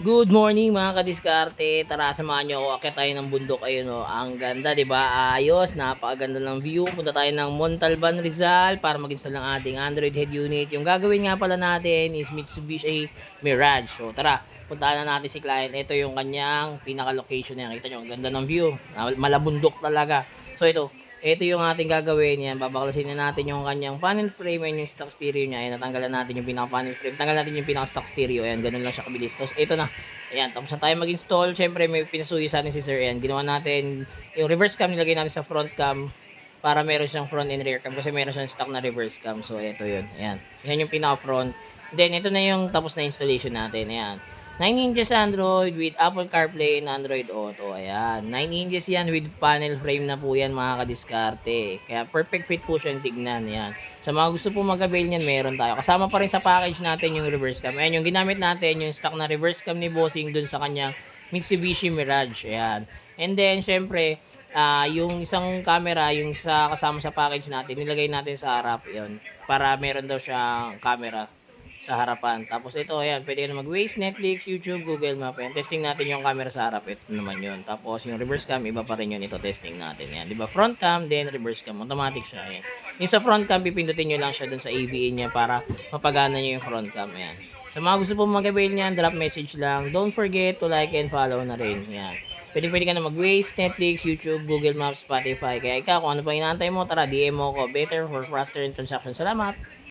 Good morning mga kadiskarte. Tara samahan niyo ako, akyat tayo ng bundok. Ayun oh, ang ganda 'di ba? Ayos, napakaganda ng view. Punta tayo ng Montalban, Rizal para mag-install ng ating Android head unit. Yung gagawin nga pala natin is Mitsubishi Mirage. So tara, puntahan na natin si client. Ito yung kanyang pinaka-location niya. Kita niyo, ang ganda ng view. Malabundok talaga. So ito yung ating gagawin yan. Babaklasin na natin yung kanyang panel frame and yung stock stereo niya. Ayan, natanggalan natin yung pinaka panel frame. Tanggal natin yung pinaka stock stereo. Ayan, ganun lang siya kabilis. Tapos ito na. Ayan, tapos na tayo mag-install. Siyempre may pinasuyo sa atin si Sir. Ayan, ginawa natin yung reverse cam, nilagay natin sa front cam para meron siyang front and rear cam kasi meron siyang stock na reverse cam. So ito yun. Ayan. Yan yung pinaka front. Then ito na yung tapos na installation natin. Ayan. 9 inches Android with Apple CarPlay and Android Auto. Ayan. 9 inches yan with panel frame na po yan mga kadiskarte. Kaya perfect fit po siyang tignan. Ayan. Sa mga gusto po mag-avail niyan, meron tayo. Kasama pa rin sa package natin yung reverse cam. Ayan, yung ginamit natin, yung stock na reverse cam ni Bossing dun sa kanyang Mitsubishi Mirage. Ayan. And then, syempre, yung isang camera, yung sa kasama sa package natin, nilagay natin sa harap. Yun. Para meron daw siyang camera sa harapan. Tapos ito, ayan, pwede ka na mag-Waze, Netflix, YouTube, Google Map. Ayan, testing natin yung camera sa harap. Ito naman yun. Tapos yung reverse cam, iba pa rin yun. Ito, testing natin. Ayan, di ba? Front cam, then reverse cam. Automatic siya. Ayan. Yung sa front cam, pipindutin nyo lang siya dun sa AVA niya para mapagana nyo yung front cam. Ayan. Sa mga gusto po mag-avail niyan, drop message lang. Don't forget to like and follow na rin. Ayan. Pwede ka na mag-Waze, Netflix, YouTube, Google Maps, Spotify. Kaya ikaw, kung ano pa inaantay mo, tara, DM mo ko. Better for faster in transaction. Salamat!